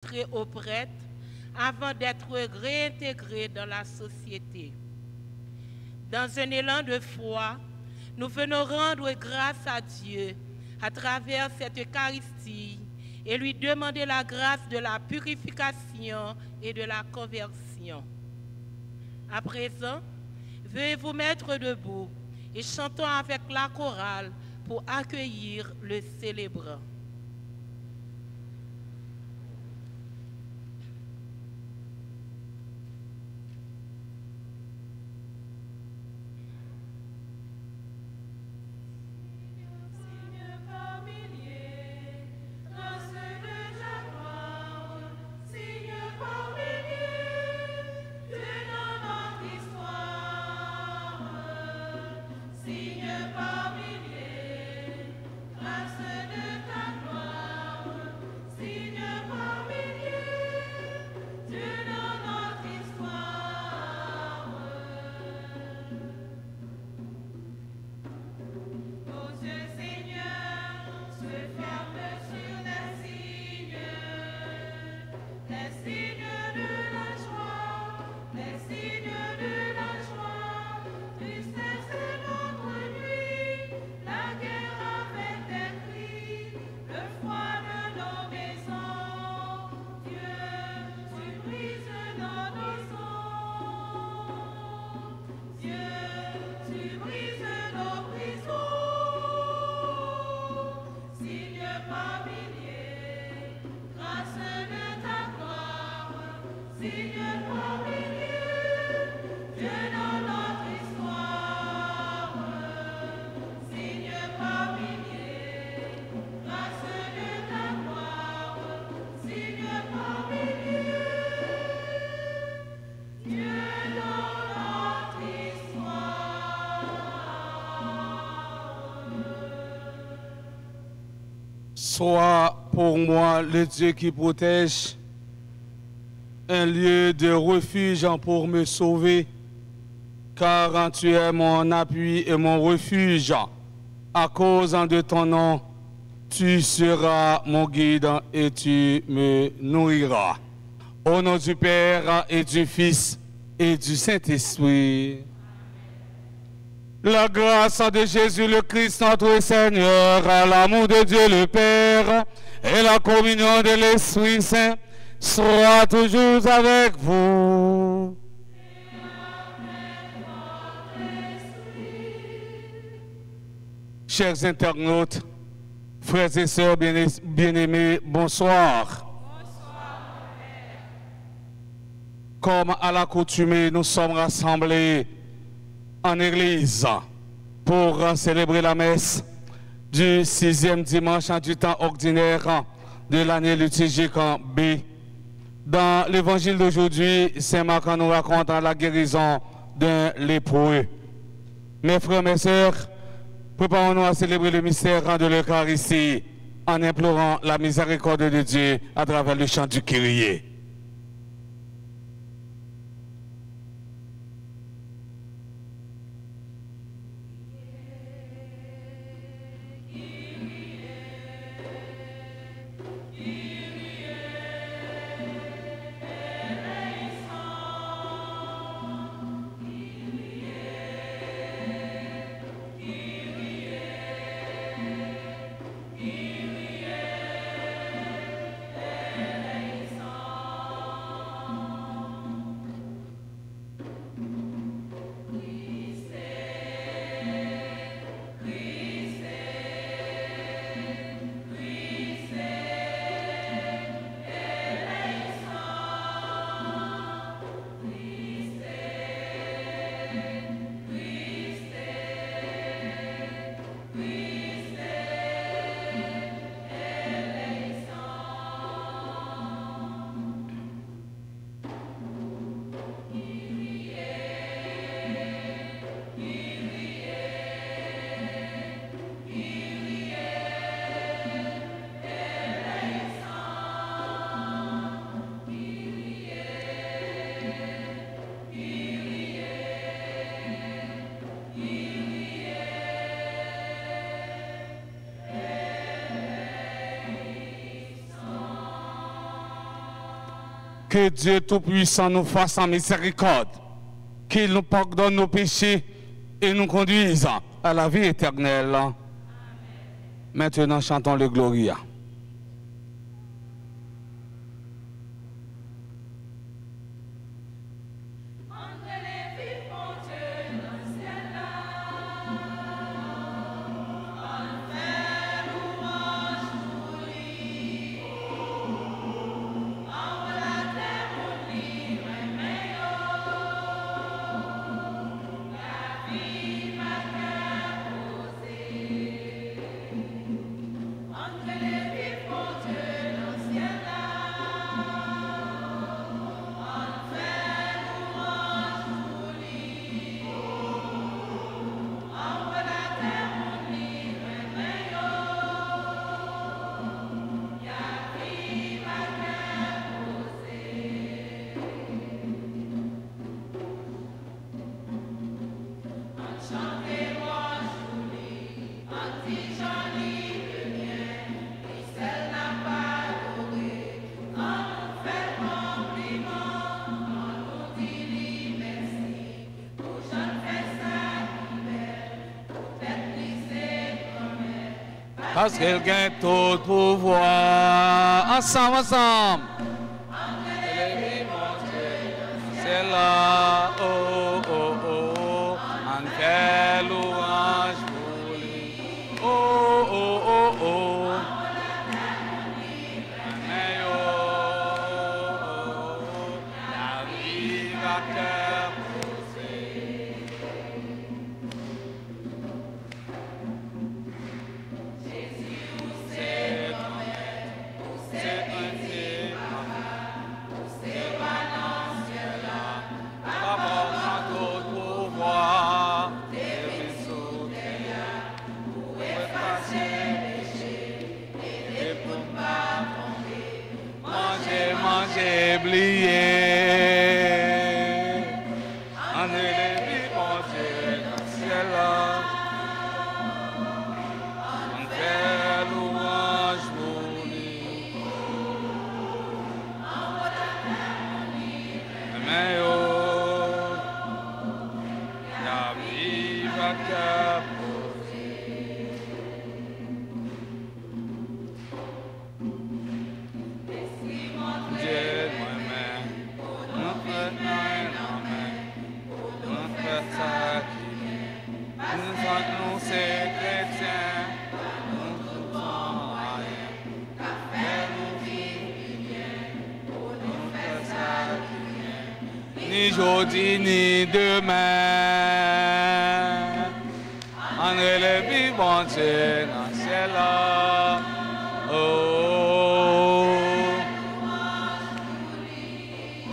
enregistrés au prêtre avant d'être réintégrés dans la société. Dans un élan de foi, nous venons rendre grâce à Dieu à travers cette Eucharistie et lui demander la grâce de la purification et de la conversion. À présent, veuillez vous mettre debout et chantons avec la chorale pour accueillir le célébrant. Sois pour moi le Dieu qui protège, un lieu de refuge pour me sauver, car tu es mon appui et mon refuge. À cause de ton nom, tu seras mon guide et tu me nourriras. Au nom du Père et du Fils et du Saint-Esprit. La grâce de Jésus le Christ notre Seigneur, l'amour de Dieu le Père et la communion de l'Esprit Saint soit toujours avec vous. Chers internautes, frères et sœurs bien-aimés, bonsoir. Comme à l'accoutumée, nous sommes rassemblés en église pour célébrer la messe du 6e dimanche du temps ordinaire de l'année liturgique B. Dans l'évangile d'aujourd'hui, Saint Marc nous raconte la guérison d'un lépreux. Mes frères, mes sœurs, préparons-nous à célébrer le mystère de l'Eucharistie en implorant la miséricorde de Dieu à travers le chant du Kyrie. Que Dieu Tout-Puissant nous fasse en miséricorde, qu'il nous pardonne nos péchés et nous conduise à la vie éternelle. Maintenant, chantons le Gloria. Parce qu'elle gagne tout pouvoir. Ensemble, ensemble. C'est là, oh, oh, oh, en quelle louange pour lui. Oh, oh, oh, oh. Mais oh, la vie va cœur posé. J'ai oublié, en élevé mon Dieu dans le ciel, en quelle louange pour lui. Mais oh, la vie va nous c'est chrétiens, nous ne faisons rien, mais nous vivons bien, nous faisons rien, ni aujourd'hui ni demain, en élève bon Dieu dans le ciel, oh, oh,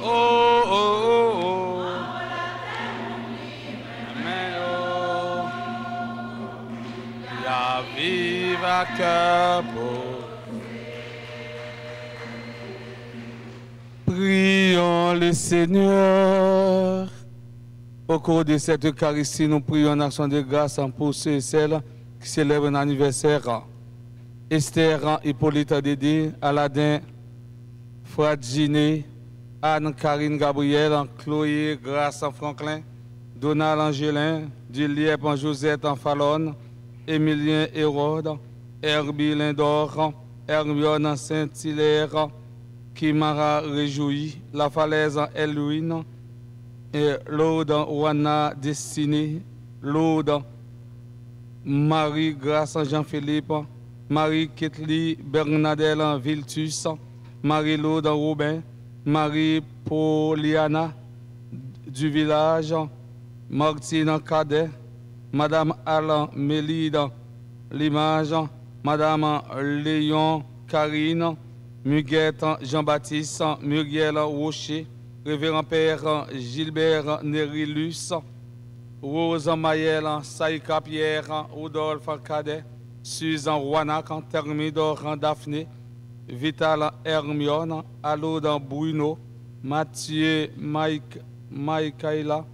oh, oh, oh. Vive à cœur beau. Prions le Seigneur. Au cours de cette Eucharistie, nous prions en action de grâce pour ceux et celles qui célèbrent un anniversaire. Esther, Hippolyte Dédé, Aladin, Fradjiné, Anne-Karine Gabriel, Chloé, Grâce Franklin, Donald Angelin, Juliette Josette Fallon, Émilien Hérode, Herbie Lindor, Hermione Saint-Hilaire, Kimara Réjouis, La Falaise Elwin, et Laude Wana Destinée, Laude Marie Grâce Jean-Philippe, Marie Ketli Bernadette Viltus, Marie Laude Robin, Marie Poliana du village, Martine Cadet, Madame Alain Mélide L'Image, Madame Léon Karine, Muguette Jean-Baptiste, Muriel Rocher, Révérend Père Gilbert Nérilus, Rose Mayel Saïka Pierre, Rodolphe Cadet, Suzanne Rouanac, Thermidor Daphné, Vital Hermione, Alaude Bruno, Mathieu Maïkaïla.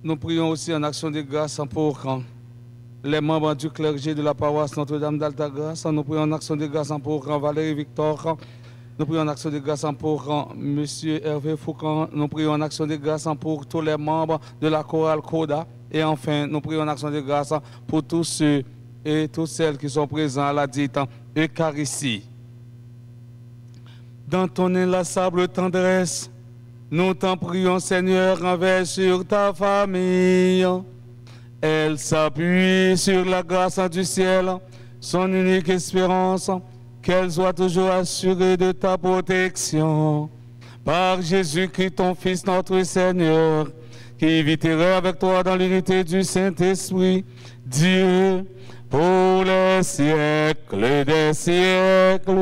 Nous prions aussi en action de grâce pour les membres du clergé de la paroisse Notre-Dame d'Altagrace. Nous prions en action de grâce pour Valérie Victor, Nous prions en action de grâce pour M. Hervé Foucan. Nous prions en action de grâce pour tous les membres de la chorale Coda. Et enfin, nous prions en action de grâce pour tous ceux et toutes celles qui sont présents à la dite Eucharistie. Dans ton inlassable tendresse, nous t'en prions, Seigneur, envers sur ta famille. Elle s'appuie sur la grâce du ciel, son unique espérance, qu'elle soit toujours assurée de ta protection. Par Jésus-Christ, ton Fils, notre Seigneur, qui vivra avec toi dans l'unité du Saint-Esprit, Dieu, pour les siècles des siècles.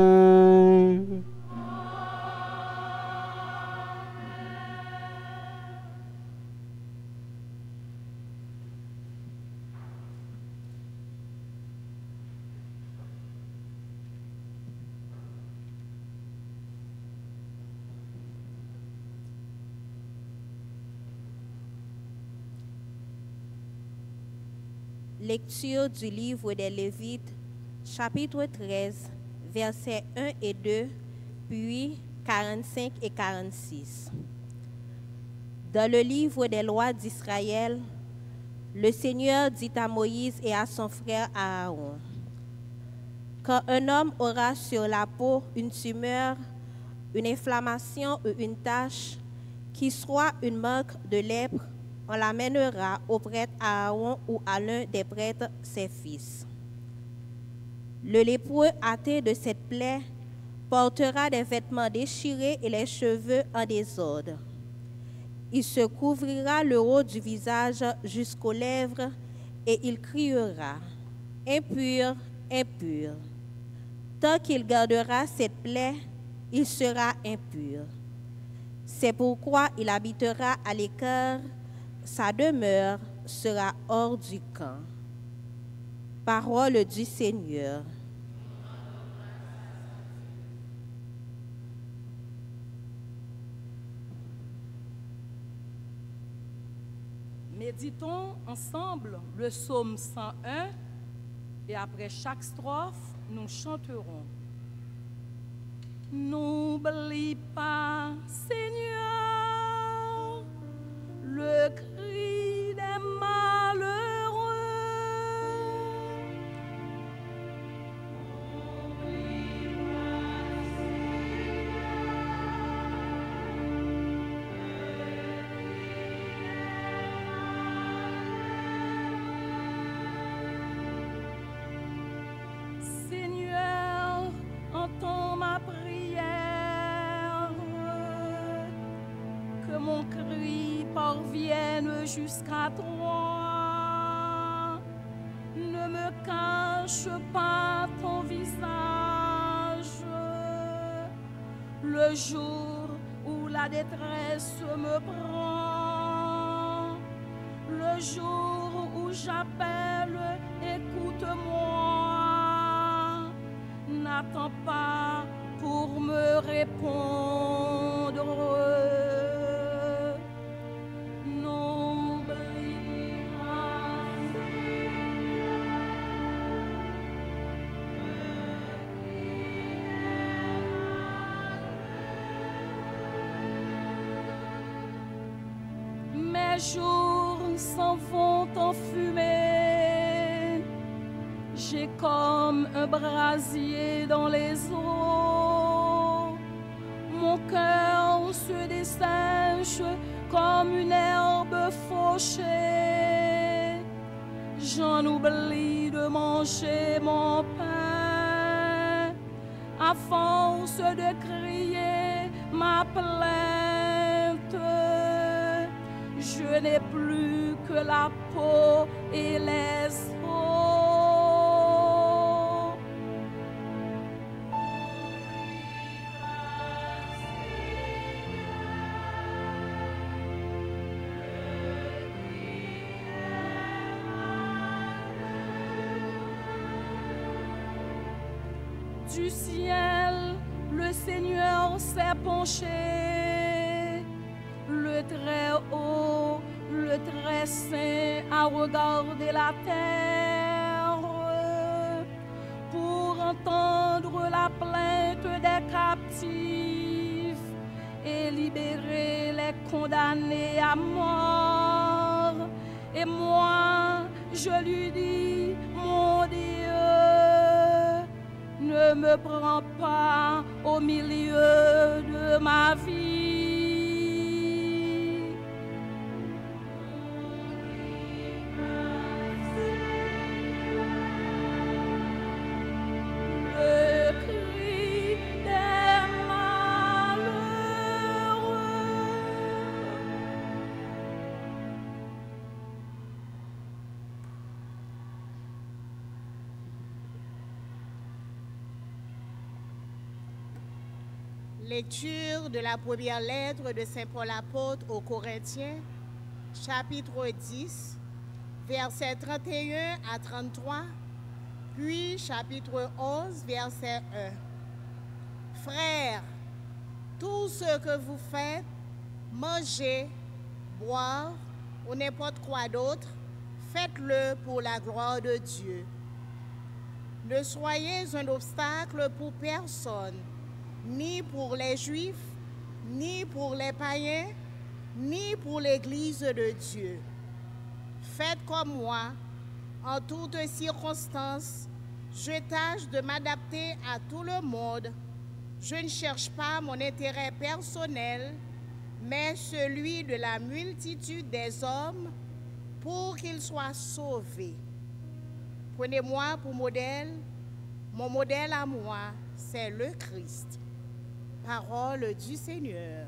Lecture du livre des Lévites, chapitre 13, versets 1 et 2, puis 45 et 46. Dans le livre des lois d'Israël, le Seigneur dit à Moïse et à son frère Aaron, « Quand un homme aura sur la peau une tumeur, une inflammation ou une tache, qui soit une marque de lèpre, on l'amènera au prêtre Aaron ou à l'un des prêtres, ses fils. Le lépreux atteint de cette plaie portera des vêtements déchirés et les cheveux en désordre. Il se couvrira le haut du visage jusqu'aux lèvres et il criera « Impur, impur ». Tant qu'il gardera cette plaie, il sera impur. C'est pourquoi il habitera à l'écart, sa demeure sera hors du camp. Parole du Seigneur. Méditons ensemble le psaume 101 et après chaque strophe, nous chanterons. N'oublie pas, Seigneur, le cri des malheureux. N'oublie pas, Seigneur, entends ma prière, que mon cri parvienne jusqu'à toi. Ne me cache pas ton visage, le jour où la détresse me prend, le jour où j'appelle, écoute-moi. N'attends pas pour me répondre. N'oublie pas, mes jours s'en vont en fumée. J'ai comme un brasier dans les eaux. Mon cœur se dessèche comme une herbe fauchée. J'en oublie de manger mon pain. À force de crier ma plainte, je n'ai plus que la peau et les os. Du ciel, le Seigneur s'est penché. Le Très-Haut, le Très-Saint a regardé la terre pour entendre la plainte des captifs condamné à mort. Et moi, je lui dis, mon Dieu, ne me prends pas au milieu de ma vie. Le cri des malheureux. Lecture de la première lettre de Saint Paul apôtre aux Corinthiens, chapitre 10, versets 31 à 33, puis chapitre 11, verset 1. Frères, tout ce que vous faites, manger, boire ou n'importe quoi d'autre, faites-le pour la gloire de Dieu. Ne soyez un obstacle pour personne, ni pour les Juifs, ni pour les païens, ni pour l'Église de Dieu. Faites comme moi, en toutes circonstances, je tâche de m'adapter à tout le monde. Je ne cherche pas mon intérêt personnel, mais celui de la multitude des hommes pour qu'ils soient sauvés. Prenez-moi pour modèle. Mon modèle à moi, c'est le Christ. Parole du Seigneur.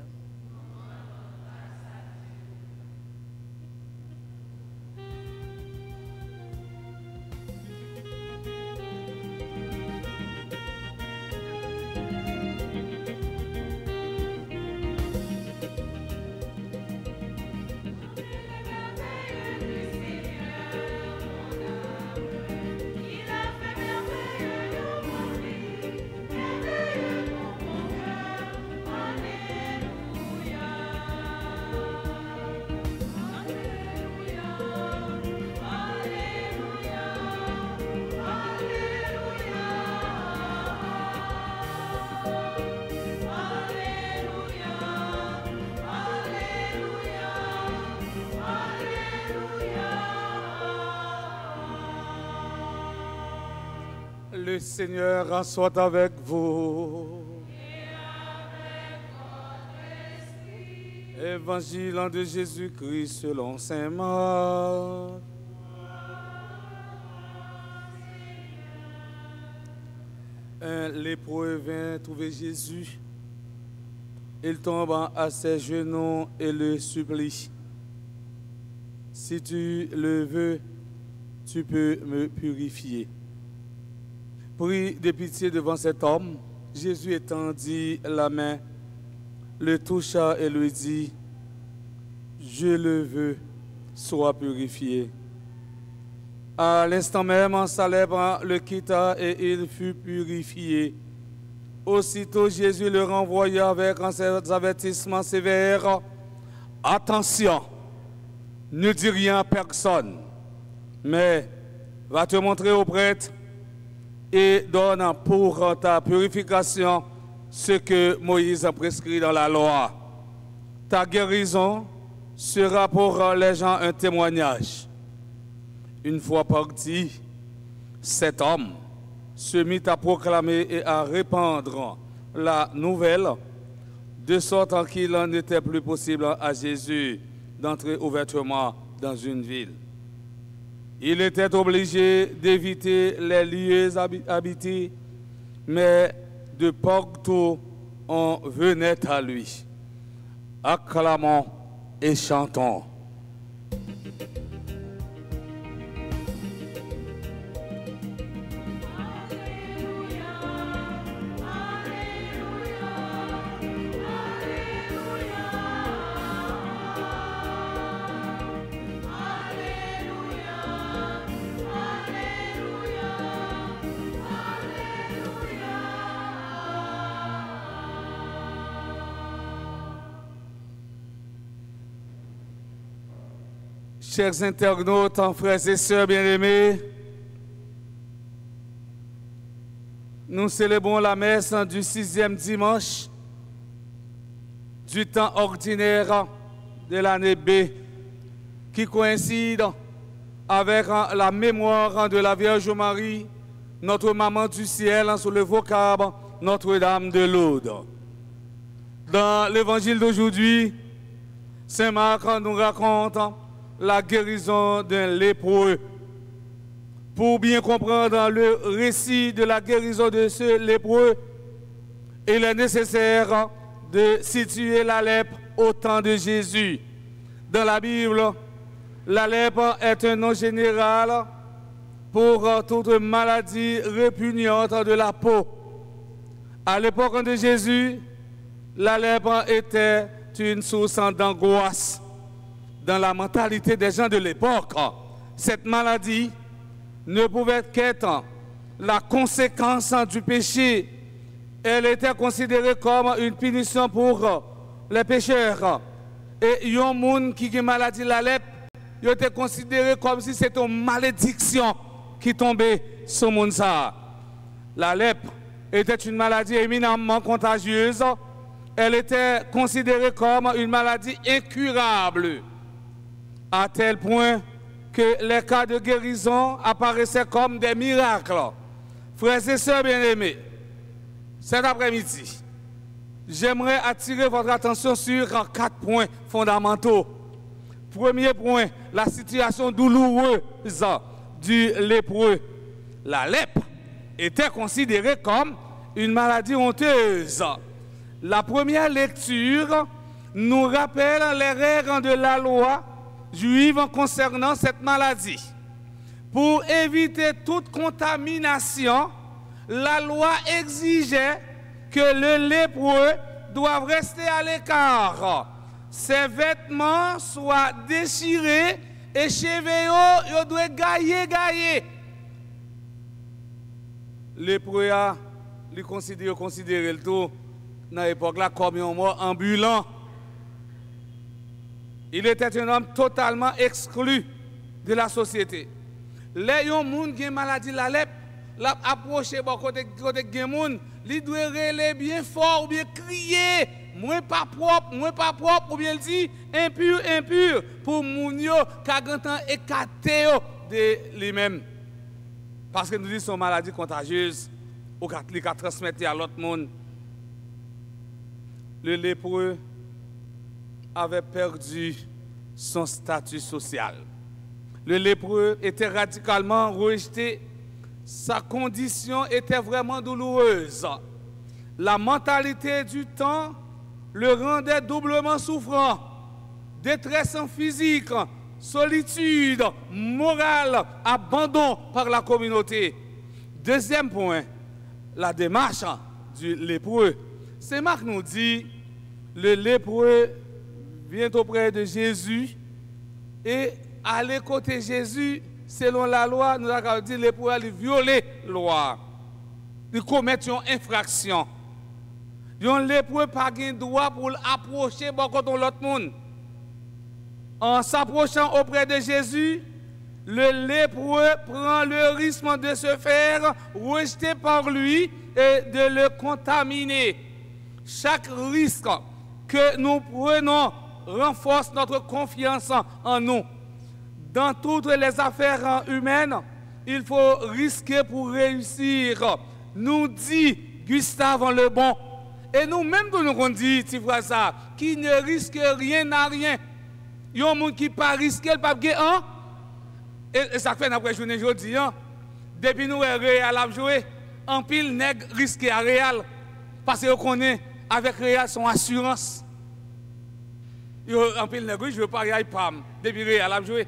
Le Seigneur soit avec vous. Évangile de Jésus-Christ selon saint Marc. Un lépreux vint trouver Jésus. Il tombe à ses genoux et le supplie. Si tu le veux, tu peux me purifier. Pris de pitié devant cet homme, Jésus étendit la main, le toucha et lui dit, « Je le veux, sois purifié. » À l'instant même, sa lèvre le quitta et il fut purifié. Aussitôt, Jésus le renvoya avec un avertissement sévère. « Attention, ne dis rien à personne, mais va te montrer au prêtre et donne pour ta purification ce que Moïse a prescrit dans la loi. Ta guérison sera pour les gens un témoignage. » Une fois parti, cet homme se mit à proclamer et à répandre la nouvelle, de sorte qu'il n'était plus possible à Jésus d'entrer ouvertement dans une ville. Il était obligé d'éviter les lieux habités, mais de partout on venait à lui. Acclamons et chantons. Chers internautes, frères et sœurs bien-aimés, nous célébrons la messe du 6e dimanche du temps ordinaire de l'année B qui coïncide avec la mémoire de la Vierge Marie, notre maman du ciel, sous le vocable Notre-Dame de Lourdes. Dans l'évangile d'aujourd'hui, Saint Marc nous raconte la guérison d'un lépreux. Pour bien comprendre le récit de la guérison de ce lépreux, il est nécessaire de situer la lèpre au temps de Jésus. Dans la Bible, la lèpre est un nom général pour toute maladie répugnante de la peau. À l'époque de Jésus, la lèpre était une source d'angoisse dans la mentalité des gens de l'époque. Cette maladie ne pouvait qu'être la conséquence du péché. Elle était considérée comme une punition pour les pécheurs. Et un monde qui a maladie la lèpre, il était considéré comme si c'était une malédiction qui tombait sur le monde. La lèpre était une maladie éminemment contagieuse. Elle était considérée comme une maladie incurable, à tel point que les cas de guérison apparaissaient comme des miracles. Frères et sœurs bien-aimés, cet après-midi, j'aimerais attirer votre attention sur 4 points fondamentaux. Premier point, la situation douloureuse du lépreux. La lèpre était considérée comme une maladie honteuse. La première lecture nous rappelle les règles de la loi juive concernant cette maladie. Pour éviter toute contamination, la loi exigeait que le lépreux doive rester à l'écart. Ses vêtements soient déchirés et cheveux doivent gailler. Lépreux a considéré le tout dans l'époque là comme un mort ambulant. Il était un homme totalement exclu de la société. Les gens qui ont maladie la lèpre, l'a approché côté de moun, il doit râler bien fort ou bien crier, moi pas propre ou bien dit impur pour moun yo ka gantan écarté de lui-même. Parce que nous disons son maladie contagieuse ou qu'à transmettre à l'autre monde. Le lépreux avait perdu son statut social. Le lépreux était radicalement rejeté. Sa condition était vraiment douloureuse. La mentalité du temps le rendait doublement souffrant. Détresse physique, solitude, morale, abandon par la communauté. Deuxième point, la démarche du lépreux. Saint Marc nous dit, le lépreux vient auprès de Jésus et aller côté Jésus, selon la loi, nous avons dit, le lépreux a violé la loi. Il commet une infraction. Le lépreux n'a pas de droit pour approcher contre l'autre monde. En s'approchant auprès de Jésus, le lépreux prend le risque de se faire rejeter par lui et de le contaminer. Chaque risque que nous prenons renforce notre confiance en nous. Dans toutes les affaires humaines, il faut risquer pour réussir. Nous dit Gustave Le Bon. Et nous-mêmes, nous avons dit, ça, qui ne risque rien à rien. Il y a un monde qui ne pas risqué, il pas gagner. Et ça fait après journée aujourd'hui. Depuis nous Réal a joué, en pile nègre risqué à Réal. Parce qu'on connaît avec Réal son assurance. En pile nègre, je ne veux pas Réal PAM. Depuis Réal a joué.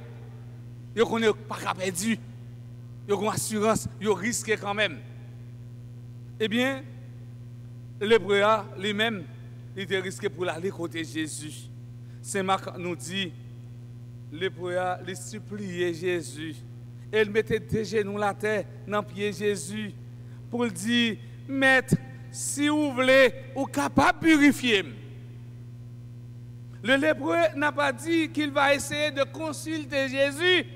Ils connaissent pas qu'à perdu. Ils ont une assurance, ils risquent quand même. Eh bien, le lépreux lui-même, il était risqué pour aller côté Jésus. Saint Marc nous dit, le lépreux il suppliait Jésus. Et il mettait des genoux la terre dans le pied de Jésus pour lui dire, Maître, si vous voulez, vous êtes capable de purifier. Le lépreux n'a pas dit qu'il va essayer de consulter Jésus.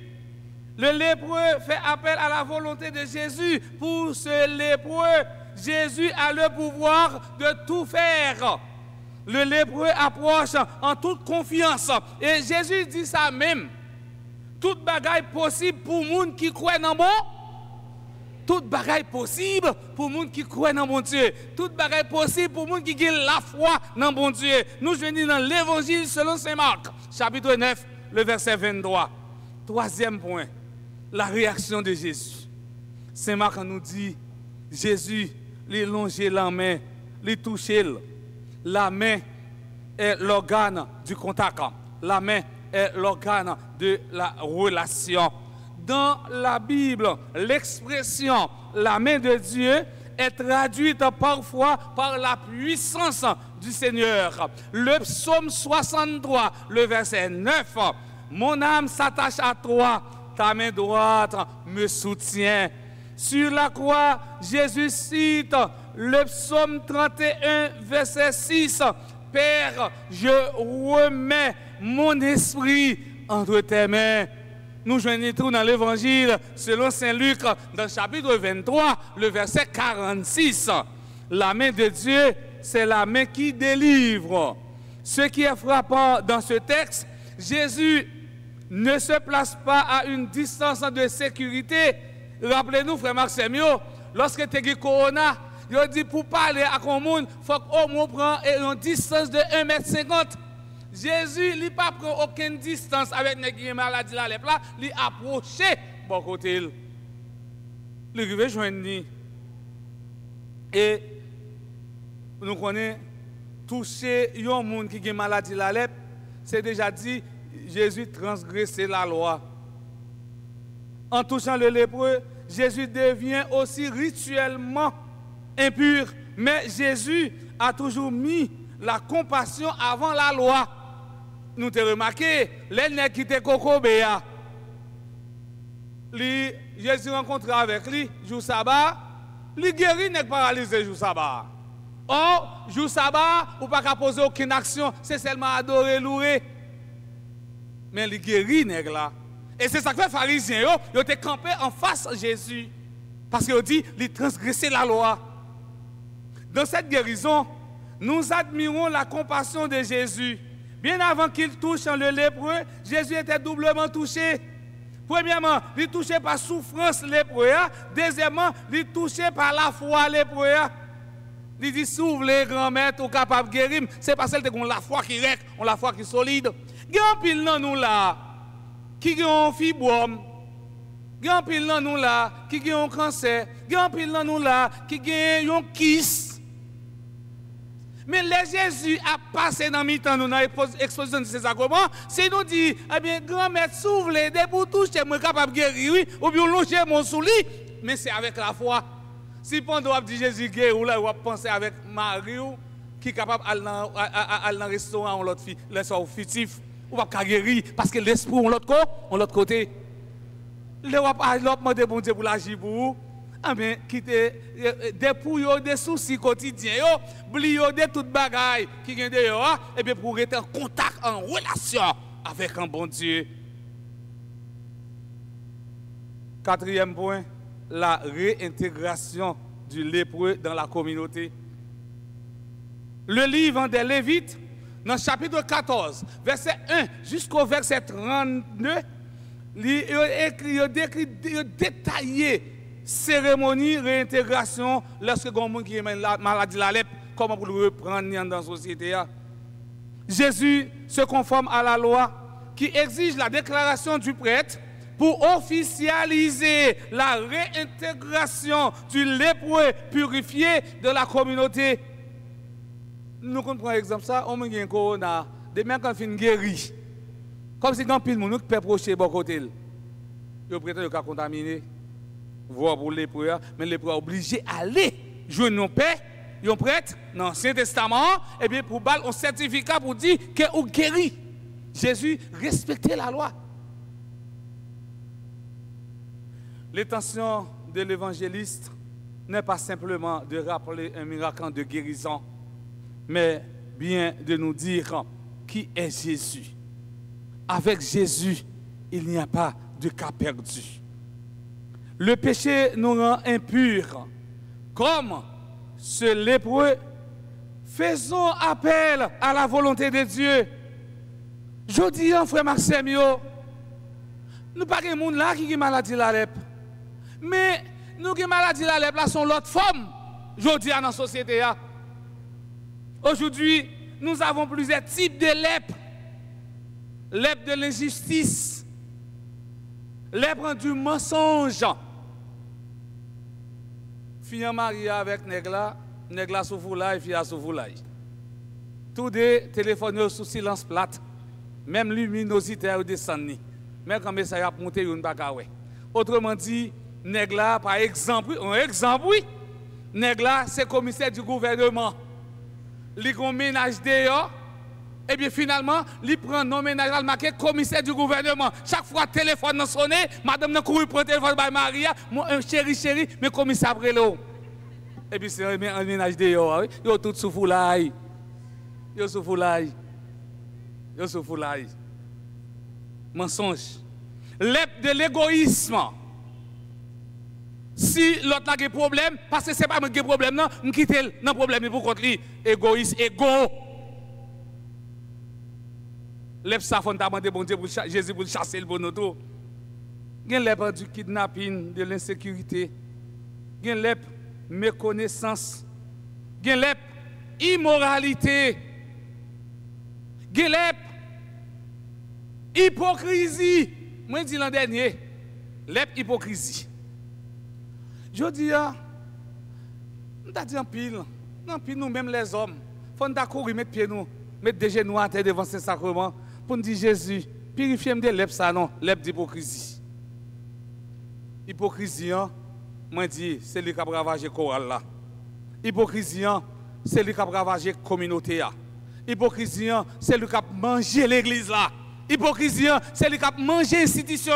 Le lépreux fait appel à la volonté de Jésus. Pour ce lépreux, Jésus a le pouvoir de tout faire. Le lépreux approche en toute confiance. Et Jésus dit ça même. Toute bagaille possible pour moun qui croit dans bon. Toute bagaille possible pour moun qui croit dans bon Dieu. Toute bagaille possible pour moun qui a la foi dans bon Dieu. Nous venons dans l'évangile selon Saint Marc, chapitre 9, le verset 23. Troisième point, la réaction de Jésus. Saint Marc nous dit, Jésus, il longeait la main, il touchait. La main est l'organe du contact. La main est l'organe de la relation. Dans la Bible, l'expression la main de Dieu est traduite parfois par la puissance du Seigneur. Le psaume 63, le verset 9, mon âme s'attache à toi, ta main droite me soutient. Sur la croix, Jésus cite le psaume 31, verset 6, Père, je remets mon esprit entre tes mains. Nous joignons tout dans l'évangile selon Saint Luc, dans le chapitre 23, le verset 46. La main de Dieu, c'est la main qui délivre. Ce qui est frappant dans ce texte, Jésus ne se place pas à une distance de sécurité. Rappelez-nous, frère Maxime, lorsque tu as corona, il dit pour parler à un monde, il faut qu'au moins prendre une distance de 1,50 m. Jésus n'a pas pris aucune distance avec les maladies là, il a approché bon côté. Il est arrivé joindre. Et nous connaissons toucher un monde qui a une maladie la lèpre, c'est déjà dit, Jésus transgressait la loi. En touchant le lépreux, Jésus devient aussi rituellement impur. Mais Jésus a toujours mis la compassion avant la loi. Nous te remarqué, les nègres qui étaient cocobéa. Jésus rencontre avec lui, jour sabbat, il guérit nègre paralysé jour sabbat. Or, jour sabbat, ou pas qu'à poser aucune action, c'est seulement adorer, louer. Mais il guérit nègre là. Et c'est ça que les pharisiens, ils étaient campés en face de Jésus. Parce qu'ils ont dit, ils transgressaient la loi. Dans cette guérison, nous admirons la compassion de Jésus. Bien avant qu'il touche le lépreux, Jésus était doublement touché. Premièrement, il touché par souffrance lépreux. Deuxièmement, il touché par la foi lépreux. Il dit, si vous voulez, grand-mère, ou capable de guérir, c'est parce que vous avez la foi qui règle, la foi qui est solide. Il y a un pile dans nous là, qui a un fibrome. Il y a un pile dans nous là, qui a un cancer. Il y a un pile dans nous là, qui a un kiss. Mais les Jésus a passé dans le temps, nous dans l'exposition de ces sacrements, c'est nous dit, eh bien, grand-mère, si vous voulez, pour toucher, moi capable de guérir, oui, ou bien longer mon souli, mais c'est avec la foi. Si pendant que Jésus guérit, ou là, vous pensez avec Marie, qui est capable d'aller dans le restaurant, l'autre fille, le soir fictif, ou pas guérir, parce que l'esprit, on l'autre côté. Le roi a demandé bon Dieu pour l'agir pour vous. Ah bien, quitter dépouiller des soucis quotidiens, oublier de toute bagaille qui vient dehors, et bien pour être en contact, en relation avec un bon Dieu. Quatrième point, la réintégration du lépreux dans la communauté. Le livre des Lévites, dans le chapitre 14, verset 1 jusqu'au verset 32, il décrit détaillé cérémonie réintégration lorsque quelqu'un qui a la maladie la lèpre, comment pour le reprendre dans la société. Jésus se conforme à la loi qui exige la déclaration du prêtre pour officialiser la réintégration du lépreux purifié de la communauté. Nous prenons un exemple ça, on a un corona, demain quand on finit guéri, comme si quand pile nous peut procher bon côté, le prêtre est contaminé. Voir pour les lépreux, mais les lépreux obligés d'aller jouer nos pères, ils prêtres dans l'Ancien Testament, et bien pour baller un certificat pour dire qu'ils ont guéri. Jésus respectait la loi. L'intention de l'évangéliste n'est pas simplement de rappeler un miracle de guérison, mais bien de nous dire qui est Jésus. Avec Jésus, il n'y a pas de cas perdu. Le péché nous rend impurs, comme ce lépreux Faisons appel à la volonté de Dieu. Je dis, frère Maxime, nous pas de monde là qui a maladie la lèpre. Mais nous qui maladie la lèpre là sont l'autre forme. Je dis dans la société. Aujourd'hui, nous avons plusieurs types de lèpre. Lèpre de l'injustice. Lèpre du mensonge. Fille mariée avec Négla, Négla sous foulage, fille sous foulage. Tous deux téléphones sous silence plate. Même luminosité est descendue. Même quand ça a monté, une bagage. Autrement dit, Négla, par exemple, oui, Négla, c'est commissaire du gouvernement. Il a un ménage d'ailleurs, et bien finalement, il prend un ménage à marqué commissaire du gouvernement. Chaque fois, le téléphone sonne, madame n'a couru pour le téléphone de Maria, chéri, mais commissaire après l'eau. Et puis c'est un ménage d'ailleurs, il est tout sous foulage. Il est sous foulage. Yo sou foulay. Mensonge. Lèpre de l'égoïsme. Si l'autre a des problèmes, parce que ce n'est pas moi qui ai problème, non, je quitte le problème pour contre lui. Égoïste, égo. Lèpre ça, faut demander bon Dieu pour Jésus pour chasser le bon auto. Il y a lèpre du kidnapping, de l'insécurité. Il y a lèpre méconnaissance. Il y a lèpre immoralité. Gelep, hypocrisie. Moi, je dis l'an dernier, l'hypocrisie. Je dis, nous avons dit en pile, nous-mêmes les hommes, il faut nous courir, mettre pieds nous, mettre des genoux à terre devant ce sacrement, pour nous dire Jésus, purifiez-moi de l'ep ça, non, l'ep d'hypocrisie. Hypocrisie, moi, je dis, c'est lui qui a ravagé le choral là. Hypocrisie, c'est lui qui a ravagé la communauté là. Hypocrisie, c'est lui qui a mangé l'église là. Hypocrisie, c'est lui qui a mangé l'institution.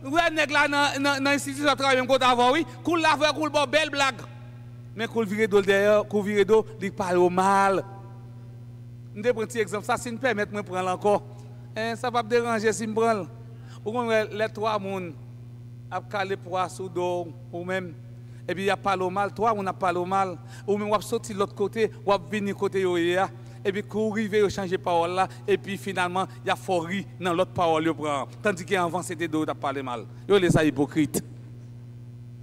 Vous avez dans l'institution de travail, même avant, oui, coule la voix, coule belle blague. Mais coule virer d'eau derrière, coule virer d'eau, il parle au mal. Je vais prendre un petit exemple, ça, si nous permettez de prendre encore. Ça va me déranger si je prends. Vous voyez, les trois personnes ont calé poids sous dos, ou même. Et puis il y a parlé au mal, toi, on a parlé au mal. Ou même on va sortir de l'autre côté, on va venir côté yoya. Et puis, quand arrive, changer de parole là, et puis finalement, il y a fori dans l'autre parole. Tandis qu'avant, c'était d'autres qui parlé mal. Yo les ça hypocrite.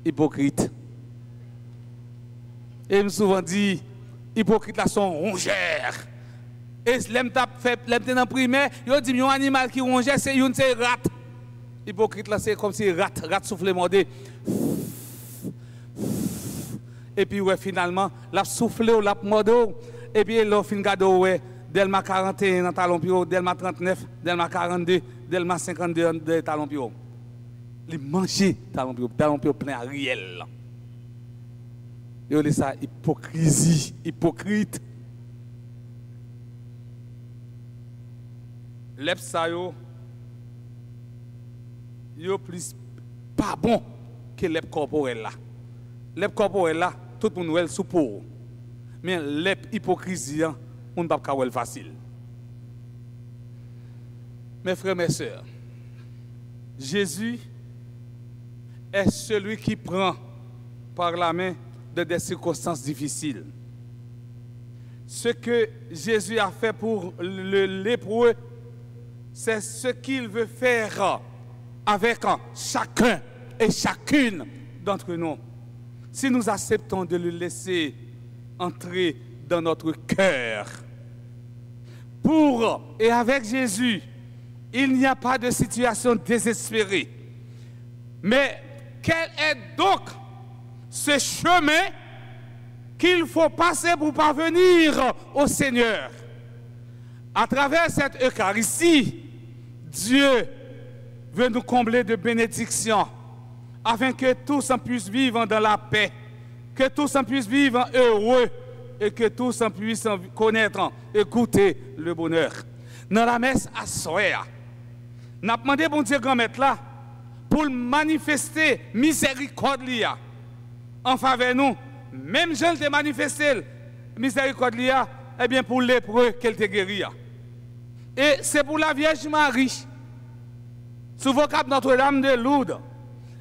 Hypocrite. Et je me souvent dit, hypocrite là sont rongeurs. Et l'aime fait, l'aime dans primaire, yo dit, un animal qui rongeait, c'est une rat. Hypocrite là, c'est comme si rat souffle mordé. Et puis, ouais, finalement, la soufflé ou la mordé. Et puis, l'on fin gado, ouais, Delma 41 dans Talon Pio, Delma 39, Delma 42, Delma 52 dans Talon Pio. Il mangeait Talon Pio plein à riel. Il y a ça, hypocrisie, hypocrite. L'ep ça yo plus pas bon que l'ep corporel là. L'ep corporel là, tout le monde est sous pour. Mais l'hypocrisie, on ne peut pas faire facile. Mes frères, mes sœurs, Jésus est celui qui prend par la main de des circonstances difficiles. Ce que Jésus a fait pour le lépreux, c'est ce qu'il veut faire avec chacun et chacune d'entre nous. Si nous acceptons de le laisser entrer dans notre cœur. Pour et avec Jésus, il n'y a pas de situation désespérée. Mais quel est donc ce chemin qu'il faut passer pour parvenir au Seigneur? À travers cette Eucharistie, Dieu veut nous combler de bénédictions afin que tous en puissent vivre dans la paix, que tous en puissent vivre heureux et que tous en puissent connaître et goûter le bonheur. Dans la messe à soir, nous avons demandé bon Dieu grand-maître là pour manifester miséricorde en faveur de nous. Même Jean te manifesté miséricorde eh bien pour lépreux qu'elle te guérit. Et c'est pour la Vierge Marie, sous vocable Notre-Dame de Lourdes.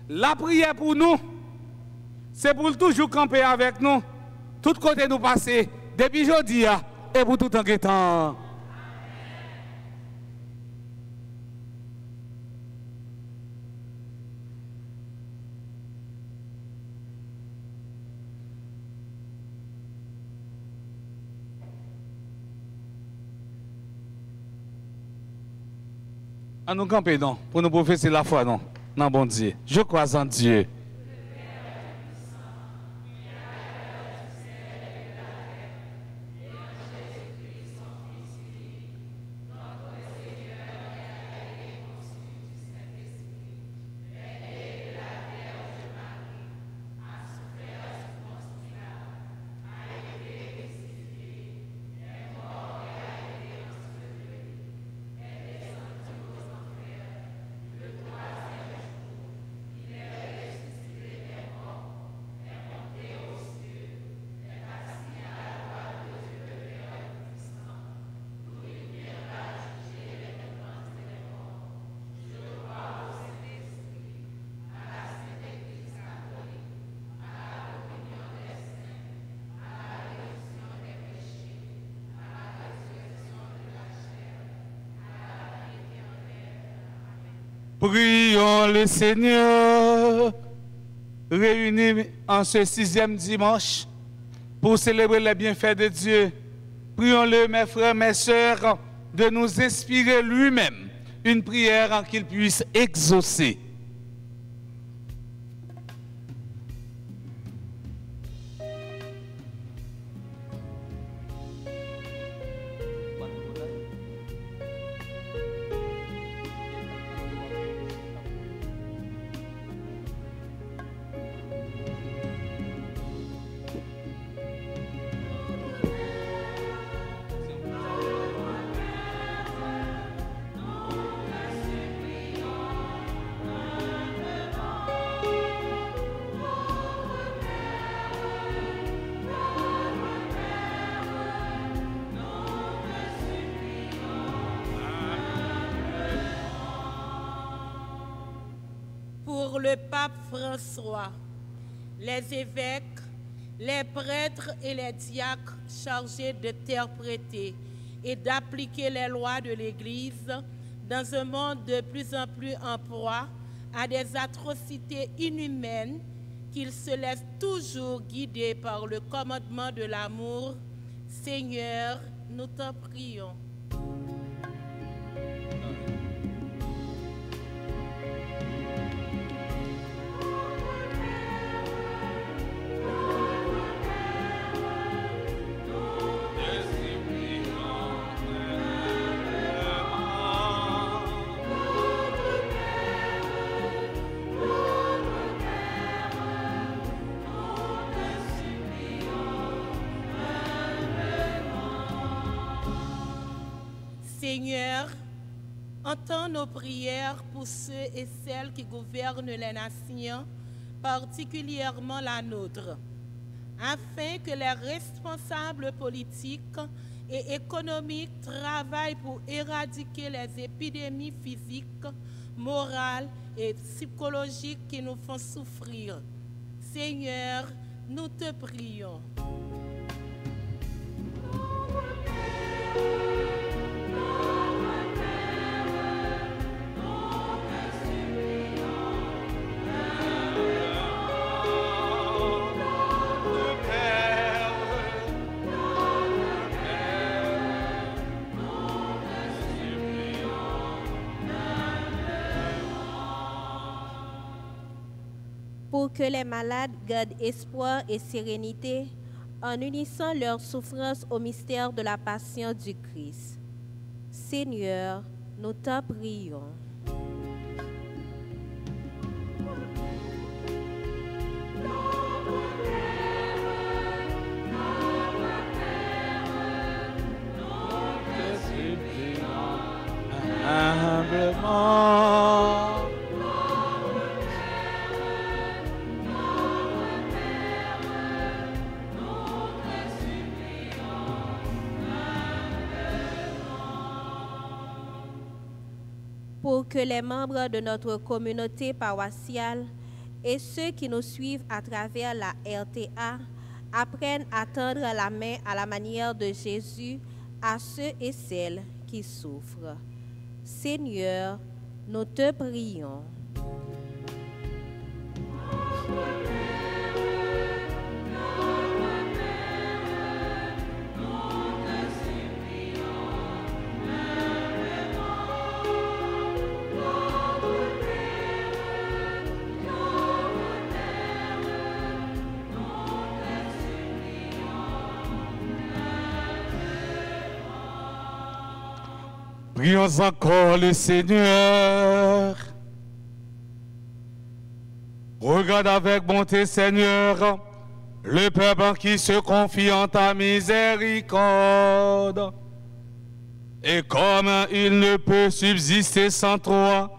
La prière pour nous, c'est pour toujours camper avec nous, tout côté nous passer depuis jeudi et pour tout en temps. À nous camper, non, pour nous professer la foi, non, non, bon Dieu. Je crois en Dieu. Prions le Seigneur, réunis en ce 6e dimanche pour célébrer les bienfaits de Dieu. Prions-le, mes frères, mes sœurs, de nous inspirer lui-même une prière en qu'il puisse exaucer. Pour le pape François, les évêques, les prêtres et les diacres chargés d'interpréter et d'appliquer les lois de l'Église dans un monde de plus en plus en proie à des atrocités inhumaines, qu'ils se laissent toujours guider par le commandement de l'amour. Seigneur, nous t'en prions. Seigneur, entends nos prières pour ceux et celles qui gouvernent les nations, particulièrement la nôtre, afin que les responsables politiques et économiques travaillent pour éradiquer les épidémies physiques, morales et psychologiques qui nous font souffrir. Seigneur, nous te prions. Pour que les malades gardent espoir et sérénité en unissant leurs souffrances au mystère de la passion du Christ. Seigneur, nous t'en prions. Humblement. Pour que les membres de notre communauté paroissiale et ceux qui nous suivent à travers la RTA apprennent à tendre la main à la manière de Jésus à ceux et celles qui souffrent. Seigneur, nous te prions. Prions encore le Seigneur. Regarde avec bonté, Seigneur, le peuple qui se confie en ta miséricorde. Et comme il ne peut subsister sans toi,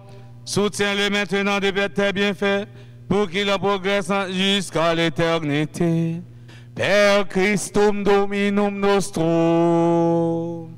soutiens-le maintenant de tes bienfaits pour qu'il progresse jusqu'à l'éternité. Père Christum Dominum Nostrum.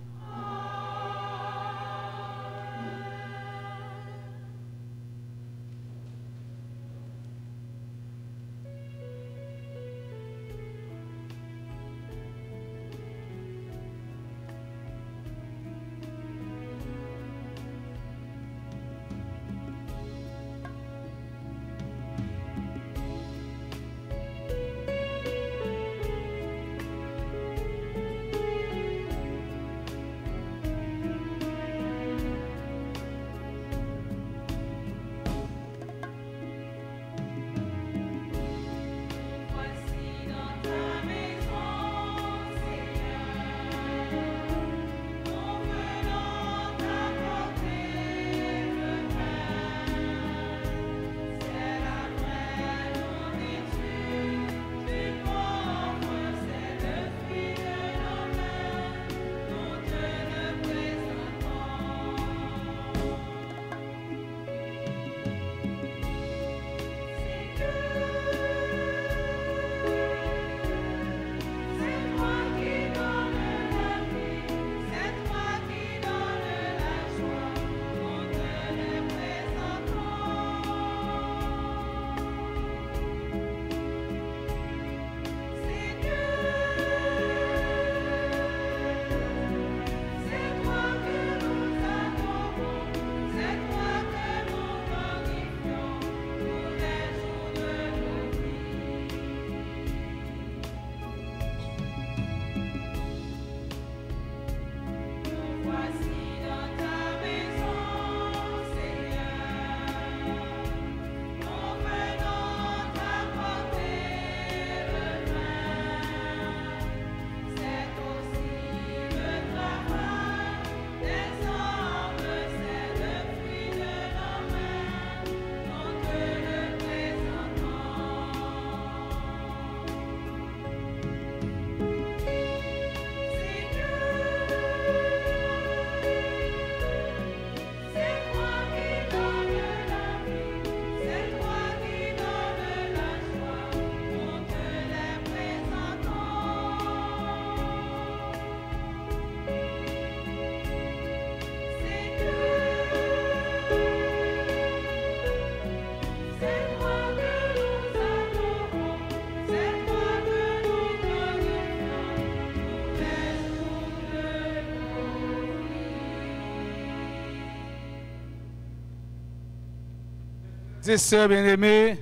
Frères et sœurs bien-aimés,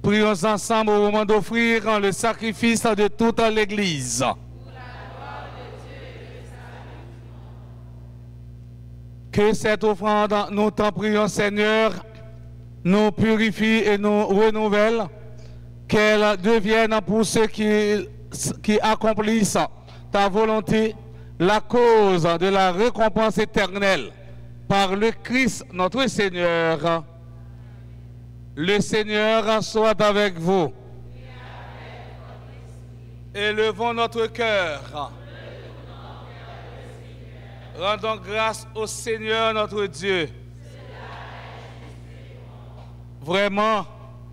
prions ensemble au moment d'offrir le sacrifice de toute l'Église. Que cette offrande, nous t'en prions Seigneur, nous purifie et nous renouvelle, qu'elle devienne pour ceux qui accomplissent ta volonté, la cause de la récompense éternelle par le Christ notre Seigneur. Le Seigneur soit avec vous. Élevons notre cœur. Rendons grâce au Seigneur notre Dieu. Vraiment,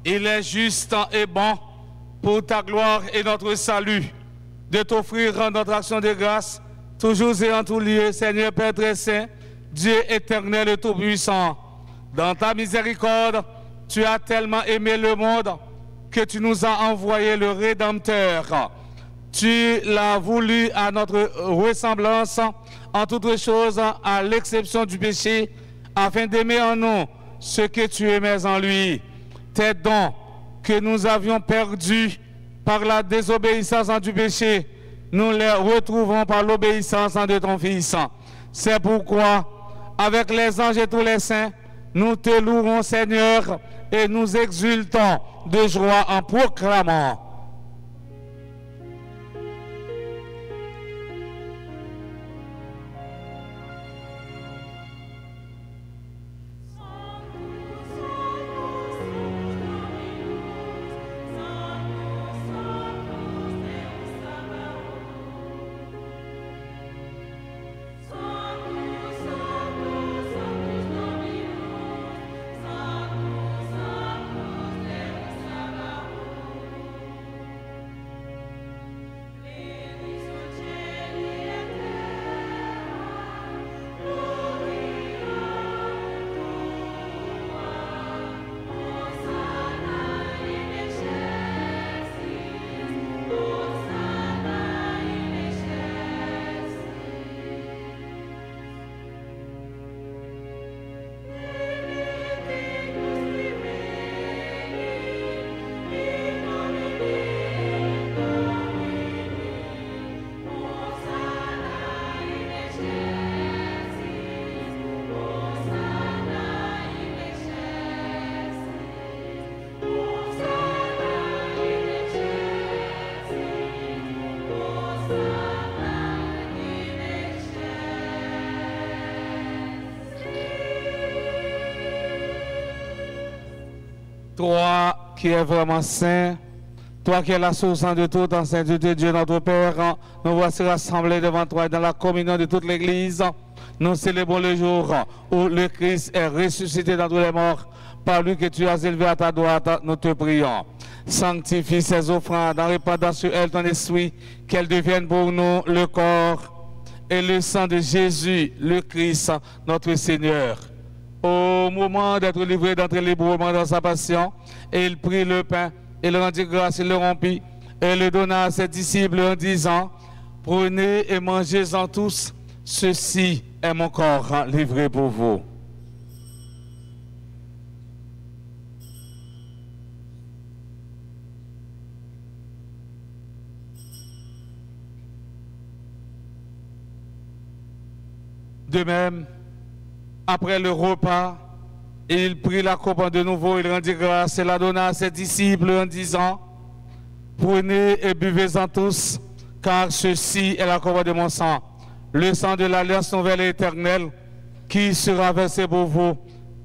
il est juste et bon pour ta gloire et notre salut de t'offrir notre action de grâce, toujours et en tout lieu, Seigneur Père très saint, Dieu éternel et tout-puissant. Dans ta miséricorde, tu as tellement aimé le monde que que tu nous as envoyé le Rédempteur. Tu l'as voulu à notre ressemblance, en toutes choses, à l'exception du péché, afin d'aimer en nous ce que tu aimais en lui. Tes dons que nous avions perdus par la désobéissance du péché, nous les retrouvons par l'obéissance de ton Fils. C'est pourquoi, avec les anges et tous les saints, nous te louerons, Seigneur, et nous exultons de joie en proclamant. Toi qui es vraiment saint, toi qui es la source de toute en sainteté, Dieu notre Père, nous voici rassemblés devant toi dans la communion de toute l'Église. Nous célébrons le jour où le Christ est ressuscité d'entre les morts. Par lui que tu as élevé à ta droite, nous te prions. Sanctifie ces offrandes en répandant sur elles ton esprit, qu'elles deviennent pour nous le corps et le sang de Jésus, le Christ, notre Seigneur. Au moment d'être livré d'entrer librement dans sa passion, il prit le pain, il rendit grâce, il le rompit, et le donna à ses disciples en disant, prenez et mangez-en tous, ceci est mon corps livré pour vous. De même, après le repas, il prit la coupe de nouveau, il rendit grâce et la donna à ses disciples en disant, prenez et buvez-en tous, car ceci est la coupe de mon sang, le sang de l'alliance nouvelle et éternelle, qui sera versé pour vous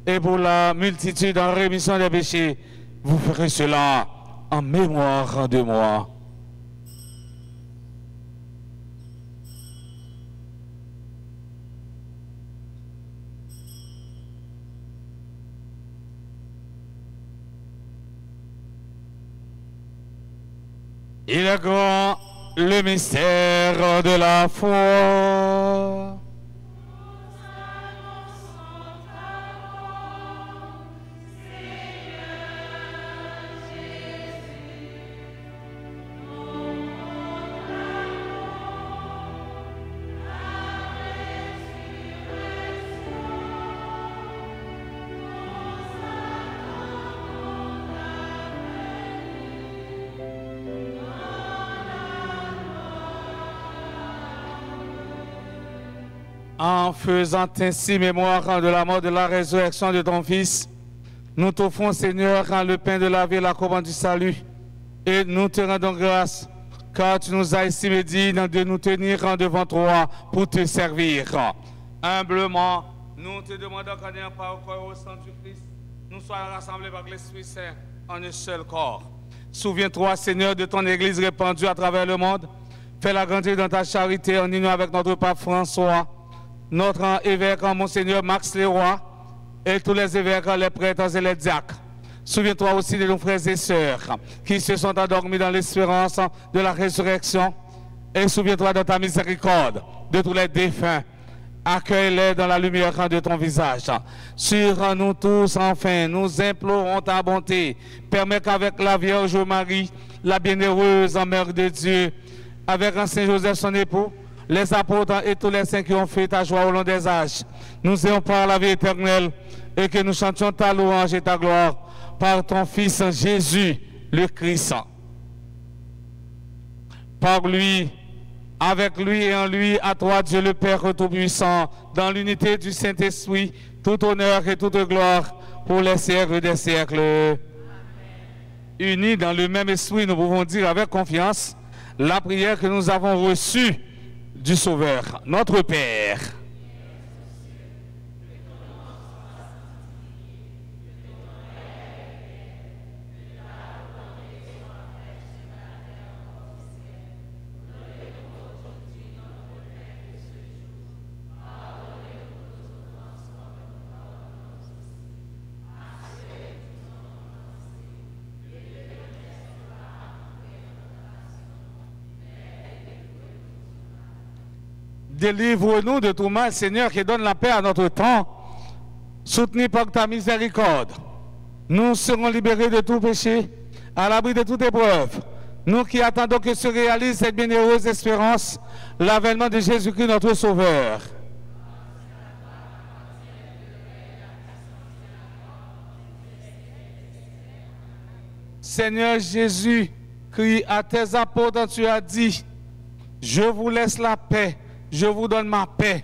et pour la multitude en rémission des péchés. Vous ferez cela en mémoire de moi. Il est grand le mystère de la foi. En faisant ainsi mémoire de la mort, de la résurrection de ton Fils, nous t'offrons, Seigneur, le pain de la vie et la couronne du salut. Et nous te rendons grâce, car tu nous as estimé dignes de nous tenir devant toi pour te servir. Humblement, nous te demandons qu'en ayant par au corps au sang du Christ, nous soyons rassemblés par l'Esprit Saint en un seul corps. Souviens-toi, Seigneur, de ton Église répandue à travers le monde. Fais-la grandir dans ta charité en union avec notre pape François, notre évêque, Monseigneur Max Leroy, et tous les évêques, les prêtres et les diacres. Souviens-toi aussi de nos frères et sœurs qui se sont endormis dans l'espérance de la résurrection. Et souviens-toi de ta miséricorde de tous les défunts Accueille-les dans la lumière de ton visage. Sur nous tous, enfin, nous implorons ta bonté. Permets qu'avec la Vierge Marie, la bienheureuse Mère de Dieu, avec un Saint Joseph son époux, les apôtres et tous les saints qui ont fait ta joie au long des âges, nous ayons par la vie éternelle et que nous chantions ta louange et ta gloire par ton Fils Jésus, le Christ. Par lui, avec lui et en lui, à toi Dieu le Père Tout-Puissant, dans l'unité du Saint-Esprit, tout honneur et toute gloire pour les siècles des siècles. Amen. Unis dans le même esprit, nous pouvons dire avec confiance la prière que nous avons reçue du Sauveur, notre Père. Délivre-nous de tout mal, Seigneur, qui donne la paix à notre temps. Soutenu par ta miséricorde, nous serons libérés de tout péché, à l'abri de toute épreuve. Nous qui attendons que se réalise cette bienheureuse espérance, l'avènement de Jésus-Christ, notre Sauveur. Seigneur Jésus, crie à tes apôtres, tu as dit, je vous laisse la paix. Je vous donne ma paix.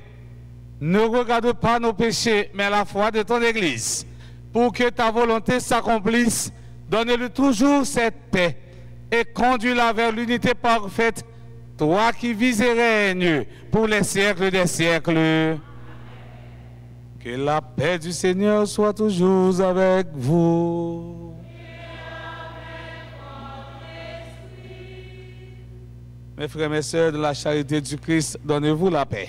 Ne regarde pas nos péchés, mais la foi de ton Église. Pour que ta volonté s'accomplisse, donne-lui toujours cette paix et conduis-la vers l'unité parfaite, toi qui vis et règnes pour les siècles des siècles. Que la paix du Seigneur soit toujours avec vous. Mes frères et mes sœurs de la charité du Christ, donnez-vous la paix.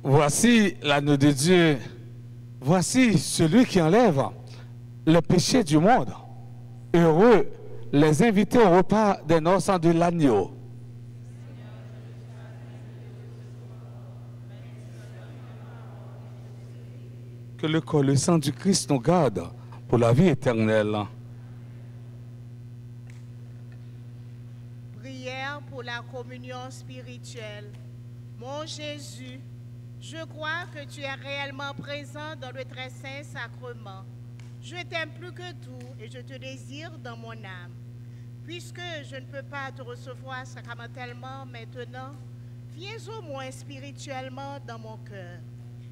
Voici l'agneau de Dieu. voici celui qui enlève le péché du monde. Heureux les invités au repas des noces de l'agneau. Que le corps, le sang du Christ nous garde pour la vie éternelle. Prière pour la communion spirituelle. Mon Jésus, je crois que tu es réellement présent dans le très saint sacrement. Je t'aime plus que tout et je te désire dans mon âme. Puisque je ne peux pas te recevoir sacramentellement maintenant, viens au moins spirituellement dans mon cœur.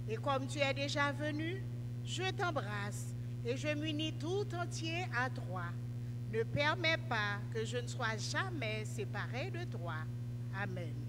Et comme tu es déjà venu, je t'embrasse et je m'unis tout entier à toi. Ne permets pas que je ne sois jamais séparé de toi. Amen. Amen.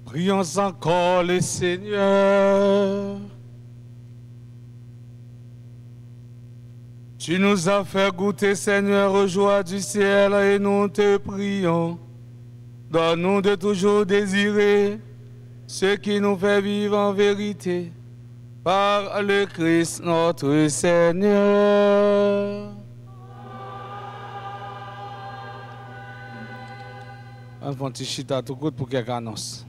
Prions encore le Seigneur. Tu nous as fait goûter, Seigneur, aux joies du ciel et nous te prions. Donne-nous de toujours désirer ce qui nous fait vivre en vérité par le Christ notre Seigneur. On va petit chita tout court pour quelques annonces.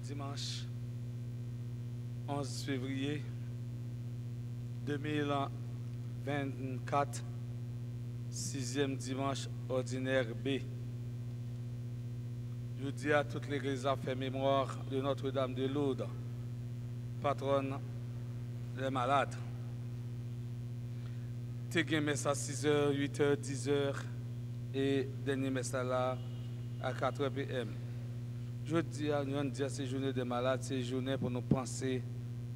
Dimanche 11 février 2024, 6e dimanche ordinaire B. Je dis à toute l'Église à faire mémoire de Notre-Dame de Lourdes, patronne des malades. Teguen messe à 6h, 8h, 10h et dernier messe là à 4h p.m. Je dis à nous, ces journées des malades, ces journées pour nous penser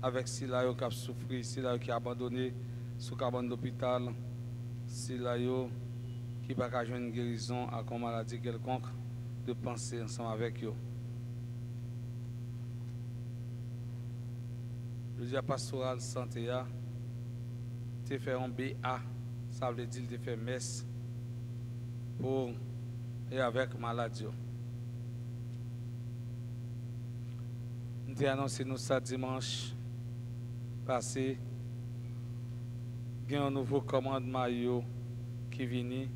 avec ceux-là qui ont souffert, ceux-là qui ont abandonné sous cabane d'hôpital, ceux-là qui n'ont pas jouer une guérison à une maladie quelconque, de penser ensemble avec eux. Je dis à pastoral santé, tu fais un BA, ça veut dire que tu fais messe pour et avec maladie. Nous avons annoncé nous ça dimanche passé. Il y a un nouveau commandement qui vient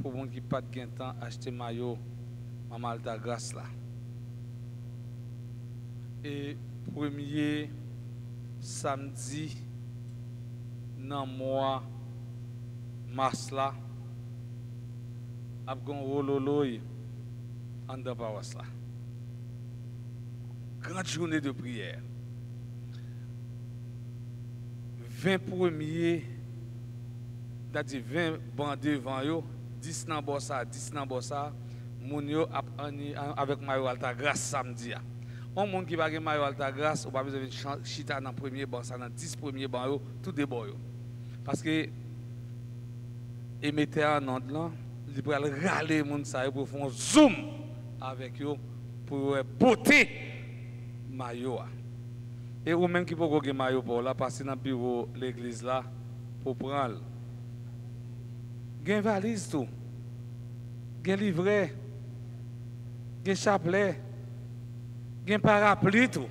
pour les gens qui n'ont pas de temps acheter maillot Maman Alta Grâce là. Et premier samedi dans le mois mars là, il y a un rololoy en de paroisse là. Grande journée de prière. 20 premiers, c'est-à-dire 20 bandes devant eux, 10 dans Bossa, 10 dans Bossa, moun yo avec Mario Alta Grâce samedi. Un monde qui va avec Mario Alta Grâce, on va besoin de chita dans le premier banc, dans 10 premiers bancs, tout débord. Parce que, et mettez en onde là, il va râler les gens pour faire un zoom avec eux, pour beauté maillot. Et ou même qui peut gagner maillot pour là, passer dans le bureau de l'église là, pour prendre. Gen valise tout. Gen livret. Gen chapelet. Gen parapluie tout.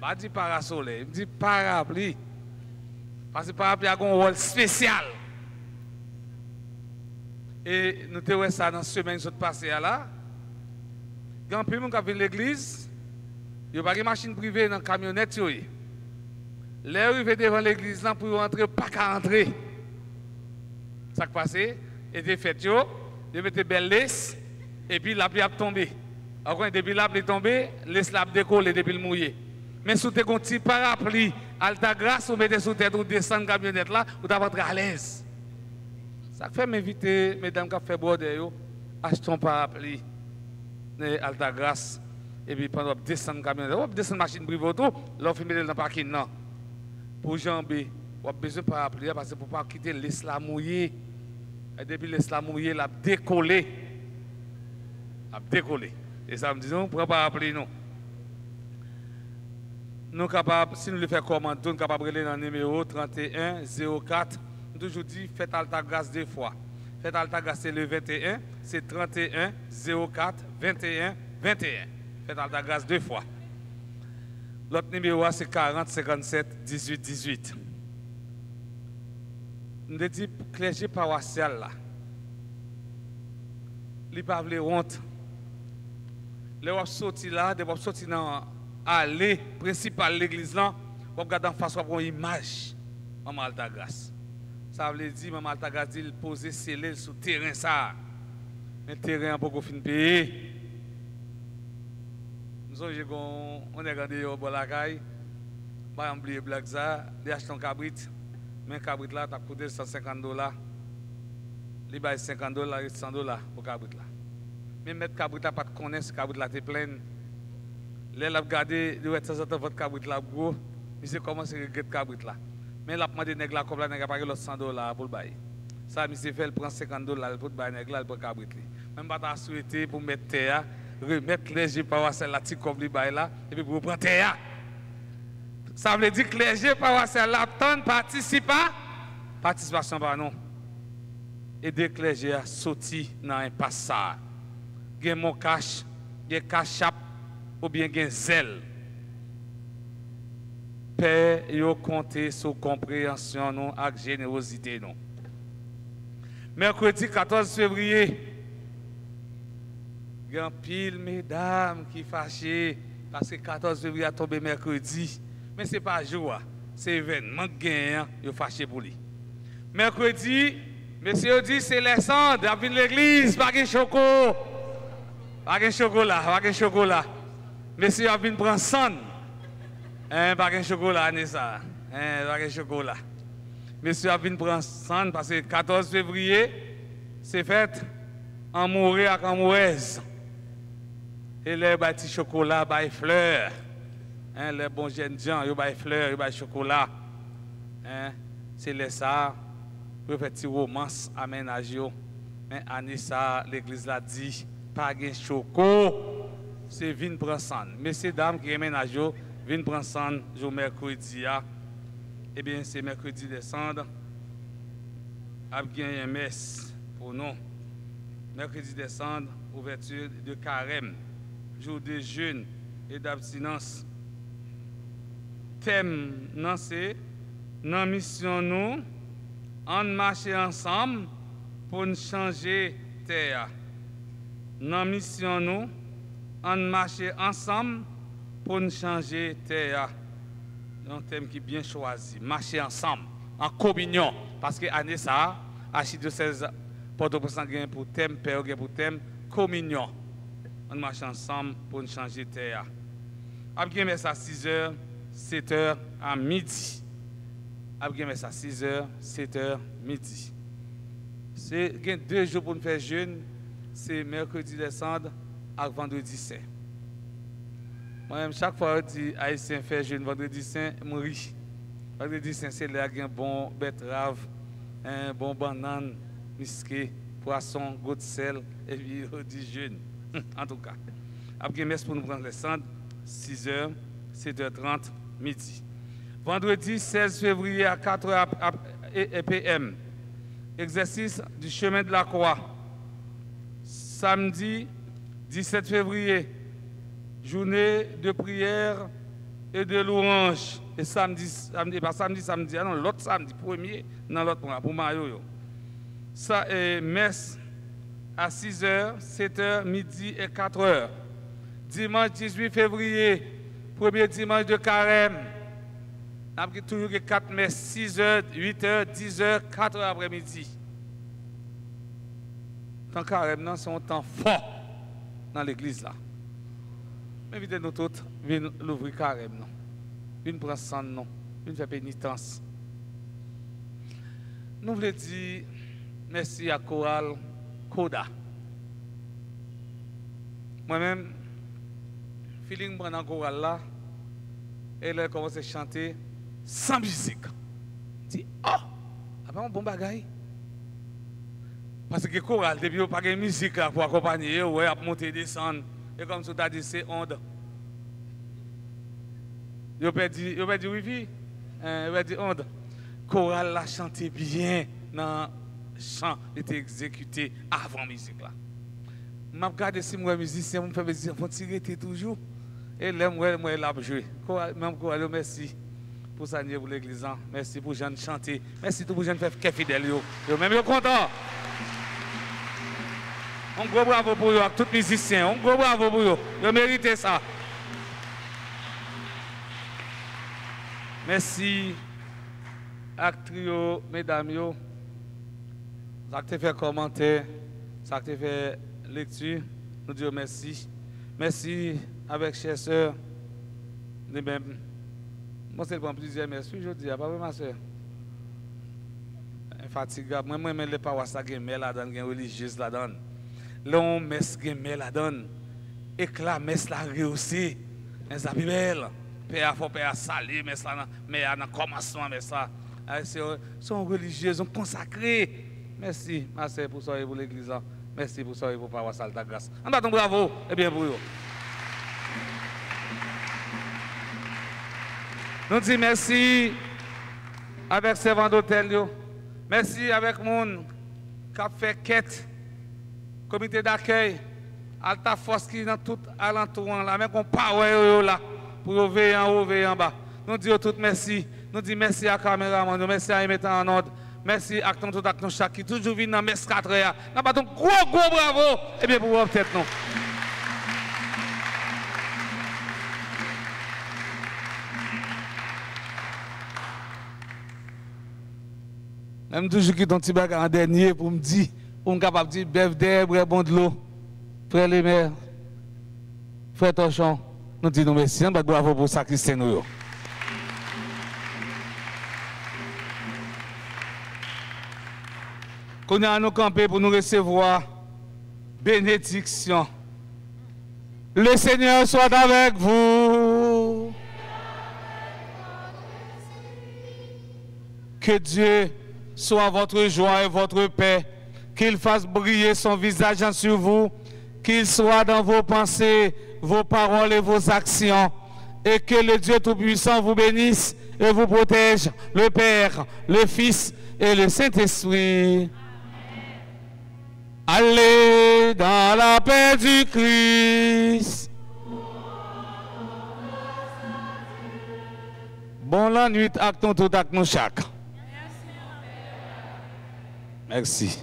Pas dit parasoleil, dit parapluie. Parce que parapluie a un rôle spécial. Et nous te voyons ça dans la semaine qui passée là. Quand plus de gens viennent à l'église, il n'y a pas de machine privée dans la camionnette. Les arrivés devant l'église pour entrer, pas qu'à entrer. Ça qui passe, et des fêtes, ils mettent belle laisse, et puis la pluie a tombé. Alors, depuis la pluie est tombée, laisse la décoller depuis le mouillé. Mais si vous avez un petit parapluie, Alta Grâce, vous mettez sous tête ou descendre la camionnette là, vous devez être à l'aise. Ça fait m'inviter, mesdames qui ont fait border, achetez un parapluie, Alta Grâce. Et puis pendant descendre la camionnette, vous descendre la machine privée, là, vous mettez dans le parking. Non. Pour jamber, vous avez besoin de parapluie parce que pour ne pas quitter l'islam mouillé. Et depuis l'islam mouillé, la décollé. La décollé. Et ça me dit, on ne prend pas parapluie, non. Nous capables, si nous le faisons comment, nous sommes capables de aller dans le numéro 31 04. Nous toujours dit, faites Alta Grâce 2 fois. Faites Alta Grâce, c'est le 21, c'est 31 04 21 21. Faites Alta Grâce 2 fois. L'autre numéro, c'est 40 57 18 18. Nous avons dit, clergé paroissial là. Il n'y a pas de honte. Les gens sortent là, ils sortent dans l'allée principale de l'église là, vous regardez en face, vous avez une image Maman Altagrace. Ça veut dire, Maman Altagrace dit, il pose scellé sur le terrain ça. Mais le terrain, pour qu'on finisse payer. Nous avons, on est regardé au Bolakaï. Pas oublier blague ça, d'acheter un cabrit. Mais cabrit là, ça coûté $150. Il bail $50, $100 pour cabrit là. Mais mettre cabrit là, pas de connaître si cabrit là est plein. Là, il a regardé, il a dit, votre cabrit là, gros. Il sait comment c'est regret cabrit là. Mais il a demandé nèg là comme là nèg a payé $100 pour le bail. Ça monsieur fait il prend $50 pour bail nèg là pour cabrit li. Même pas t'a souhaité pour mettre terre, remettre léger par celle là ti comme li bail là et puis pour prendre terre. Ça veut dire que léger par celle là ton participation par non. Et dès que léger a sorti dans un passage. Gen mon cash, gen cachap ou bien gen zèle. Père, yo compter sur compréhension nous avec générosité nous. Mercredi 14 février, il y a pile mesdames qui fâchées parce que 14 février a tombé mercredi. Mais ce n'est pas jour, c'est événement gagnant, yo fâché pour lui. Mercredi, monsieur dit c'est les cendres, à l'église, pas de chocolat. Pas de chocolat, pas de chocolat. Monsieur a venu prendre cendre. Pas de chocolat, Nessa. Pas de chocolat. Monsieur a venu prendre sang parce que 14 février, c'est fait en mourir avec amoureuse. Et les petits chocolat, les fleurs. Les bons jeunes gens, ils ont fleurs, ils ont chocolat. C'est les ça, pour faire des romances aménagées. Mais Anissa, l'église l'a dit, pas de chocolat. C'est vin prendre sang. Messieurs, dames qui aménagent, vin prendre sang, jour mercredi. Eh bien, c'est mercredi décembre. A gagné un messe pour nous. Mercredi décembre, ouverture de carême, jour de jeûne et d'abstinence. Thème, non, c'est non mission nous, en marcher ensemble pour nous changer terre. Non mission nous, en marcher ensemble pour nous changer terre. Un thème qui est bien choisi, marcher ensemble, en communion. Parce que l'année ça, Archidiocèse Port-au-Prince gagne pour thème, Père pour thème, communion. On marche ensemble pour nous changer terre. Après messe à 6h, 7h à midi. Après messe à 6h, 7h, midi. C'est 2 jours pour nous faire jeûne, c'est mercredi décembre et vendredi saint. Moi-même, chaque fois que je dis Haïtien fait jeûne vendredi saint, je ris. Vendredi saint, c'est là qu'il y a un bon betterave, un bon banane, musqué, poisson, goutte de sel, et puis on dit jeûne. En tout cas. Après, messe pour nous prendre les cendres, 6h, 7h30, midi. Vendredi 16 février à 4h p.m. Exercice du chemin de la croix. Samedi 17 février. Journée de prière et de louange. Et samedi, non, l'autre samedi, premier, dans l'autre pour Mario. Ça est messe à 6h, 7h, midi et 4h. Dimanche 18 février, premier dimanche de carême. On a toujours 4 messes, 6h, 8h, 10h, 4h après-midi. Tant carême, c'est un temps fort dans l'église là. Invitez nous tous, venez l'ouvrir carême, non. Venez prendre sang, non. Venez faire pénitence. Nous voulons dire merci à Chorale Koda. Moi-même, feeling dans la chorale là, elle a commencé à chanter sans musique. Je dis, oh, après un bon bagaille. Parce que chorale, depuis qu'il n'y a pas de musique pour accompagner, ouais, à monter et descendre. Et comme ça, tu as dit, c'est onde. Ils ont perdu wifi. Ils ont perdu onde. Chorale l'a chanté bien dans le chant, il était exécuté avant la musique. Je regarde si moi, musicien, je me fais plaisir, je tirer toujours. Et là, moi, je l'ai joué. Même chorale, merci pour ça, pour l'église. Merci pour les gens chanter. Merci pour les gens faire fidèles. Même yo content. Un gros bravo pour eux, tous les musiciens. Un gros bravo pour eux. Ils méritent ça. Merci Avec trio, mesdames, yo, ça te fait commentaire, ça te fait lecture, nous disons merci. Merci avec chère sœur. Moi, c'est le plusieurs merci, je dis, pas vrai, ma sœur. Infatigable. Moi, je ne sais pas ça qui est là-dedans, qui est religieuse là-dedans. L'on messe qui est là-dedans. Et que la messe la réussit. C'est la Bible. Père, il faut père salir, mais ça, mais à commencement, mais ça. Sont religieuses, sont consacrées. Merci, ma sœur, pour ça et pour l'église. Merci pour ça et pour avoir ça de grâce. On donne bravo et bien pour vous. Nous disons merci avec servant d'hôtel. Merci avec le monde qui a fait quête, comité d'accueil, Alta Force qui est dans tout alentour, là, même qu'on parle là, pour veiller en haut, veiller en bas. Nous disons tout merci. Nous disons merci à la caméraman, merci à mettre en ordre, merci à tout acte chaque qui toujours vient dans la messe 4 heures. Nous avons un gros bravo et bien pour vous peut-être nous. Même toujours qui ton petit bac en dernier pour me dire, pour me capable de dire, bève d'herbe, bon de l'eau, frère les mères, frère Torchon, nous disons merci, bravo pour ça, Christian. Qu'on a nous camper pour nous recevoir bénédiction. Le Seigneur soit avec vous. Que Dieu soit votre joie et votre paix, qu'il fasse briller son visage sur vous, qu'il soit dans vos pensées, vos paroles et vos actions, et que le Dieu Tout-Puissant vous bénisse et vous protège, le Père, le Fils et le Saint-Esprit. Allez dans la paix du Christ. Bon la nuit, actons tout acte nous chaque. Merci.